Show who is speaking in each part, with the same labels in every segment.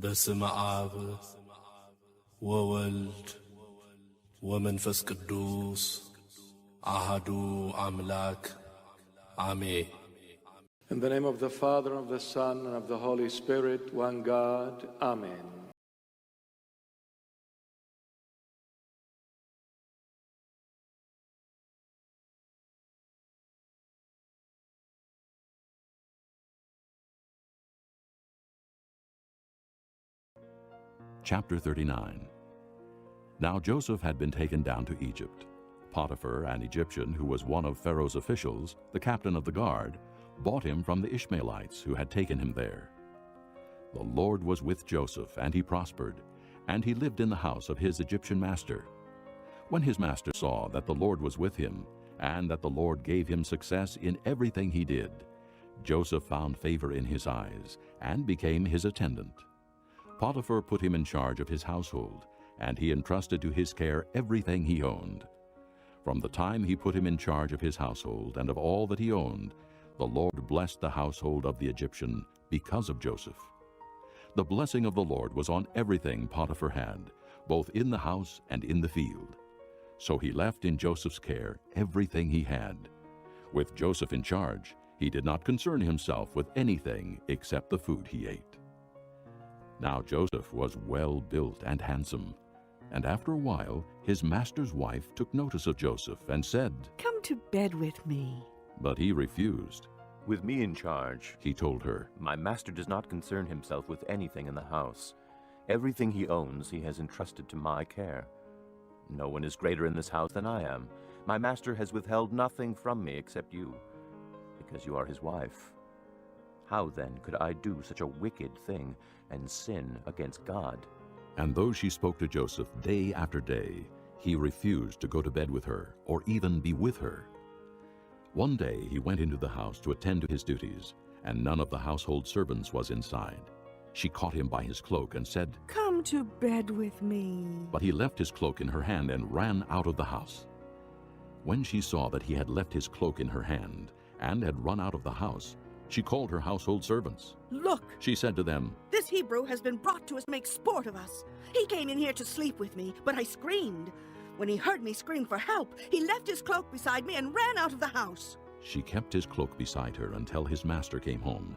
Speaker 1: በስመ አብ ወወልድ ወመንፈስ ቅዱስ አሐዱ አምላክ አሜን።
Speaker 2: In the name of the Father, and of the Son, and of the Holy Spirit, one God. Amen.
Speaker 3: Chapter 39. Now Joseph had been taken down to Egypt. Potiphar, an Egyptian who was one of Pharaoh's officials, the captain of the guard, bought him from the Ishmaelites who had taken him there. The Lord was with Joseph, and he prospered, and he lived in the house of his Egyptian master. When his master saw that the Lord was with him, and that the Lord gave him success in everything he did, Joseph found favor in his eyes, and became his attendant. Potiphar put him in charge of his household, and he entrusted to his care everything he owned. From the time he put him in charge of his household and of all that he owned, the Lord blessed the household of the Egyptian because of Joseph. The blessing of the Lord was on everything Potiphar had, both in the house and in the field. So he left in Joseph's care everything he had. With Joseph in charge, he did not concern himself with anything except the food he ate. Now Joseph was well built and handsome, and after a while his master's wife took notice of Joseph and said,
Speaker 4: "Come to bed with me."
Speaker 3: But he refused.
Speaker 5: "With me in charge,"
Speaker 3: he told her,
Speaker 5: "my master does not concern himself with anything in the house. Everything he owns he has entrusted to my care. No one is greater in this house than I am. My master has withheld nothing from me except you, because you are his wife. How then could I do such a wicked thing and sin against God?"
Speaker 3: And though she spoke to Joseph day after day, he refused to go to bed with her or even be with her. One day he went into the house to attend to his duties, and none of the household servants was inside. She caught him by his cloak and said,
Speaker 4: "Come to bed with me."
Speaker 3: But he left his cloak in her hand and ran out of the house. When she saw that he had left his cloak in her hand and had run out of the house, she called her household servants.
Speaker 4: "Look,"
Speaker 3: she said to them,
Speaker 4: "this Hebrew has been brought to us to make sport of us. He came in here to sleep with me, but I screamed. When he heard me scream for help, he left his cloak beside me and ran out of the house."
Speaker 3: She kept his cloak beside her until his master came home.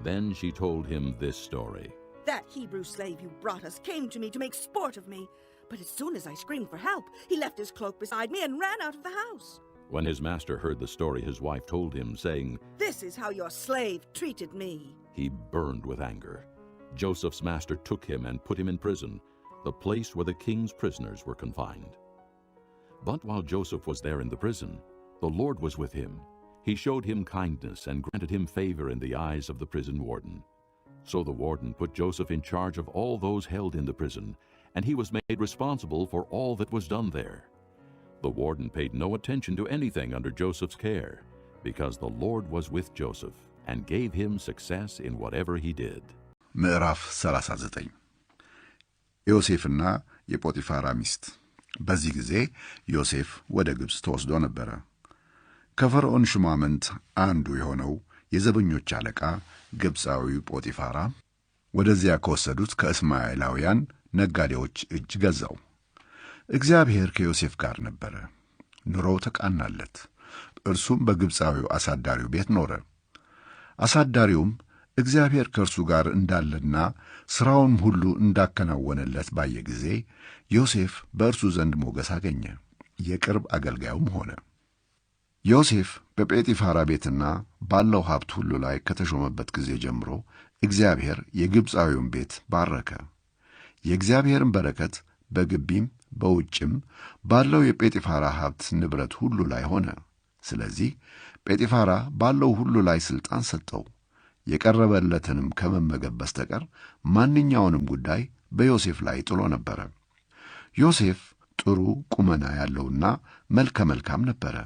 Speaker 3: Then she told him this story.
Speaker 4: "That Hebrew slave you brought us came to me to make sport of me, but as soon as I screamed for help, he left his cloak beside me and ran out of the house."
Speaker 3: When his master heard the story his wife told him, saying,
Speaker 4: "This is how your slave treated me,"
Speaker 3: he burned with anger. Joseph's master took him and put him in prison, the place where the king's prisoners were confined. But while Joseph was there in the prison, the Lord was with him. He showed him kindness and granted him favor in the eyes of the prison warden. So the warden put Joseph in charge of all those held in the prison, and he was made responsible for all that was done there. The warden paid no attention to anything under Joseph's care, because the Lord was with Joseph and gave him success in whatever he did.
Speaker 6: ምዕራፍ 39 ዮሴፍና የጶጢፋራ ሚስት። በዚህ ጊዜ ዮሴፍ ወደ ግብጽ ተወስዶ ነበረ። ከፈርዖን ሹማምንት አንዱ የሆነው የዘበኞች አለቃ ግብጻዊው ጶጢፋራ ወደዚያ ከወሰዱት ከእስማኤላውያን ነጋዴዎች እጅ ገዛው። እግዚአብሔር ከዮሴፍ ጋር ነበረ። ኑሮው ተቃናለት። እርሱም በግብጻዊው አሳዳሪው ቤት ኖረ። አሳዳሪውም እግዚአብሔር ከእርሱ ጋር እንዳለና ሥራውን ሁሉ እንዳከናወነለት ባየ ጊዜ ዮሴፍ በእርሱ ዘንድ ሞገስ አገኘ፣ የቅርብ አገልጋዩም ሆነ። ዮሴፍ በጴጢፋራ ቤትና ባለው ሀብት ሁሉ ላይ ከተሾመበት ጊዜ ጀምሮ እግዚአብሔር የግብጻዊውን ቤት ባረከ። የእግዚአብሔርን በረከት በግቢም በውጭም ባለው የጴጢፋራ ሀብት ንብረት ሁሉ ላይ ሆነ። ስለዚህ ጴጢፋራ ባለው ሁሉ ላይ ሥልጣን ሰጠው። የቀረበለትንም ከመመገብ በስተቀር ማንኛውንም ጉዳይ በዮሴፍ ላይ ጥሎ ነበረ። ዮሴፍ ጥሩ ቁመና ያለውና መልከ መልካም ነበረ።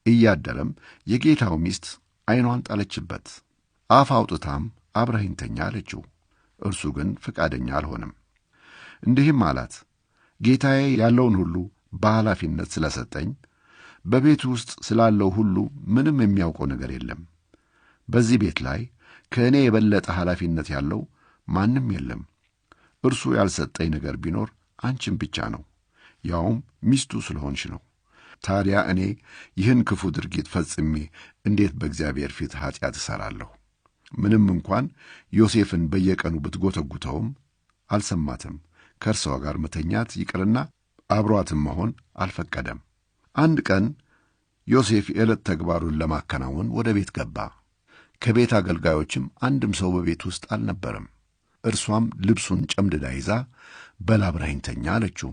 Speaker 6: እያደረም የጌታው ሚስት ዓይኗን ጣለችበት። አፍ አውጥታም አብረኸኝ ተኛ አለችው። እርሱ ግን ፈቃደኛ አልሆነም። እንዲህም አላት፣ ጌታዬ ያለውን ሁሉ በኃላፊነት ስለሰጠኝ በቤቱ ውስጥ ስላለው ሁሉ ምንም የሚያውቀው ነገር የለም። በዚህ ቤት ላይ ከእኔ የበለጠ ኃላፊነት ያለው ማንም የለም። እርሱ ያልሰጠኝ ነገር ቢኖር አንቺን ብቻ ነው፣ ያውም ሚስቱ ስለሆንሽ ነው። ታዲያ እኔ ይህን ክፉ ድርጊት ፈጽሜ እንዴት በእግዚአብሔር ፊት ኃጢአት እሠራለሁ? ምንም እንኳን ዮሴፍን በየቀኑ ብትጎተጉተውም አልሰማትም። ከእርሷ ጋር መተኛት ይቅርና አብሯትም መሆን አልፈቀደም። አንድ ቀን ዮሴፍ የዕለት ተግባሩን ለማከናወን ወደ ቤት ገባ። ከቤት አገልጋዮችም አንድም ሰው በቤት ውስጥ አልነበረም። እርሷም ልብሱን ጨምድዳ ይዛ በል አብረኸኝ ተኛ አለችው።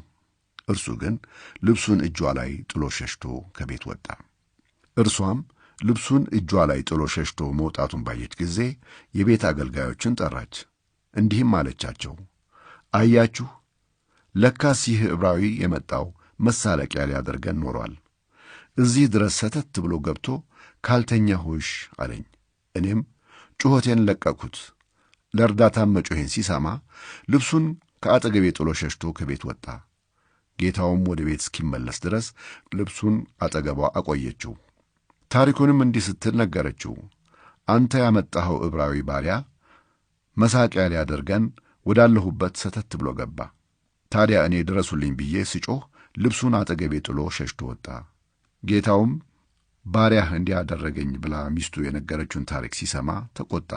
Speaker 6: እርሱ ግን ልብሱን እጇ ላይ ጥሎ ሸሽቶ ከቤት ወጣ። እርሷም ልብሱን እጇ ላይ ጥሎ ሸሽቶ መውጣቱን ባየች ጊዜ የቤት አገልጋዮችን ጠራች፣ እንዲህም አለቻቸው፣ አያችሁ፣ ለካስ ይህ ዕብራዊ የመጣው መሳለቂያ ሊያደርገን ኖሯል። እዚህ ድረስ ሰተት ብሎ ገብቶ ካልተኛሁሽ አለኝ። እኔም ጩኸቴን ለቀቅሁት። ለእርዳታም መጮኼን ሲሰማ ልብሱን ከአጠገቤ ጥሎ ሸሽቶ ከቤት ወጣ። ጌታውም ወደ ቤት እስኪመለስ ድረስ ልብሱን አጠገቧ አቆየችው። ታሪኩንም እንዲህ ስትል ነገረችው፣ አንተ ያመጣኸው ዕብራዊ ባሪያ መሳቂያ ሊያደርገን ወዳለሁበት ሰተት ብሎ ገባ። ታዲያ እኔ ድረሱልኝ ብዬ ስጮኽ ልብሱን አጠገቤ ጥሎ ሸሽቶ ወጣ። ጌታውም ባሪያህ እንዲያደረገኝ ብላ ሚስቱ የነገረችውን ታሪክ ሲሰማ ተቆጣ።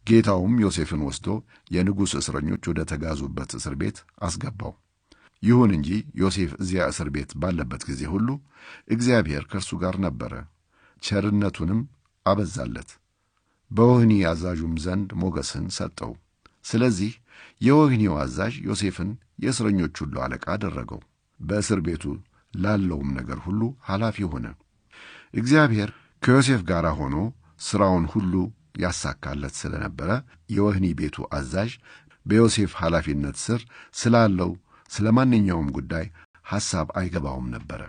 Speaker 6: ጌታውም ዮሴፍን ወስዶ የንጉሥ እስረኞች ወደ ተጋዙበት እስር ቤት አስገባው። ይሁን እንጂ ዮሴፍ እዚያ እስር ቤት ባለበት ጊዜ ሁሉ እግዚአብሔር ከእርሱ ጋር ነበረ፣ ቸርነቱንም አበዛለት። በወህኒ አዛዡም ዘንድ ሞገስን ሰጠው። ስለዚህ የወህኒው አዛዥ ዮሴፍን የእስረኞች ሁሉ አለቃ አደረገው፣ በእስር ቤቱ ላለውም ነገር ሁሉ ኃላፊ ሆነ። እግዚአብሔር ከዮሴፍ ጋር ሆኖ ሥራውን ሁሉ ያሳካለት ስለነበረ የወህኒ ቤቱ አዛዥ በዮሴፍ ኃላፊነት ስር ስላለው ስለ ማንኛውም ጉዳይ ሐሳብ አይገባውም ነበረ።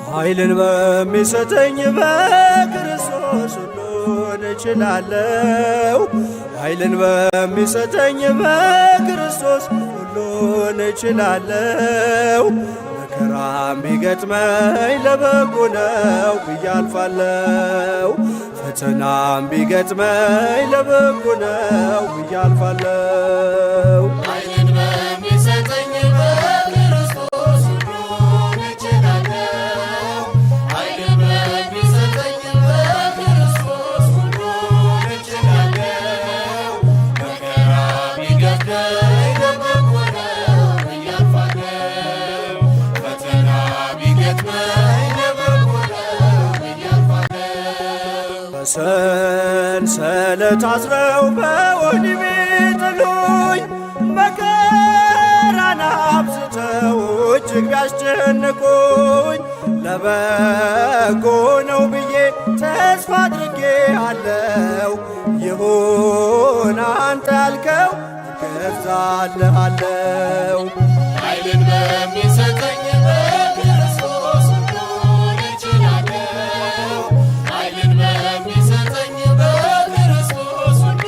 Speaker 7: ኃይልን በሚሰጠኝ በክርስቶስ ሁሉን እችላለሁ። ኃይልን በሚሰጠኝ በክርስቶስ ሁሉን እችላለሁ። መከራም ቢገጥመኝ ለበጎ ነው ብዬ አልፋለሁ። ፈተናም ቢገጥመኝ ለበጎ ነው ብዬ አልፋለሁ። ኃይልን በሚሰጠኝ በክርስቶስ ሁሉን እችላለሁ። ኃይልን በሚሰጠኝ በክርስቶስ ሁሉን እችላለሁ። መከራ ቢገጥመኝ ለበጎ ነው ብዬ አልፋለሁ። ፈተና ቢገጥመኝ ለበጎ ነው ብዬ አልፋለሁ። በሰንሰለት አስረው በወህኒ ቤት ጥሉኝ፣ መከራን አብዝተው እጅግ ቢያስጨንቁኝ፣ ለበጎ ነው ብዬ ተስፋ አድርጌ አለው። ይሁን አንተ ያልከው እገዛልሃለሁ። ኃይልን በሚሰጠኝ በክርስቶስ ሁሉን እችላለሁ። ኃይልን በሚሰጠኝ በክርስቶስ ሁሉን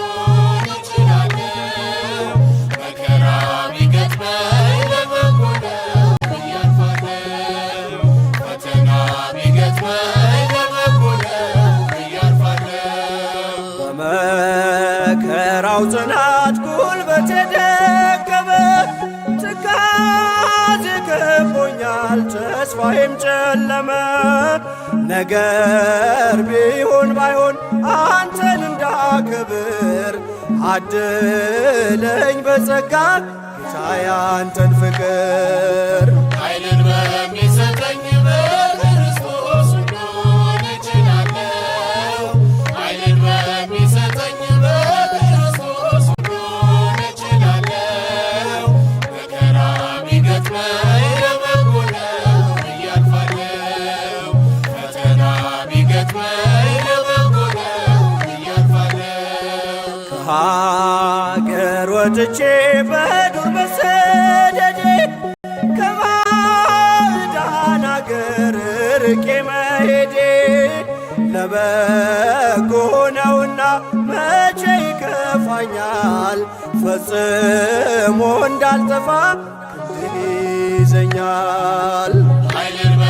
Speaker 7: እችላለሁ። መከራ ቢገጥመኝ ለበጎ ነው ብዬ አልፋለሁ። ፈተና ቢገጥመኝ ለበጎ ነው ብዬ አልፋለሁ። በመከራው ጽናት ጉልበቴ ደከመ፣ ትካዜ ከቦኛል ተስፋዬም ጨለመ። ነገር ቢሆን ባይሆን አንተን እንዳከብር አድለኝ በጸጋ ጌታዬ አንተን ፍቅር። ኃይልን በሚሰጠኝ በክርስቶስ ሁሉን እችላለሁ። ኃይልን በሚሰጠኝ በክርስቶስ ሁሉን እችላለሁ። መከራ ቢገጥመኝ ለበጎ ነው ብዬ አልፋለሁ። ፈተና ቢገጥመኝ ለበጎ ነው ብዬ አልፋለሁ። ከሀገር ወጥቼ በዱር መሰደዴ፣ ከባዕዳን አገር ርቄ መሄዴ ለበጎ ነውና መቼ ይከፋኛል ፈጽሞ እንዳልጠፋ ክንድህ ይዘኛል ኃይልን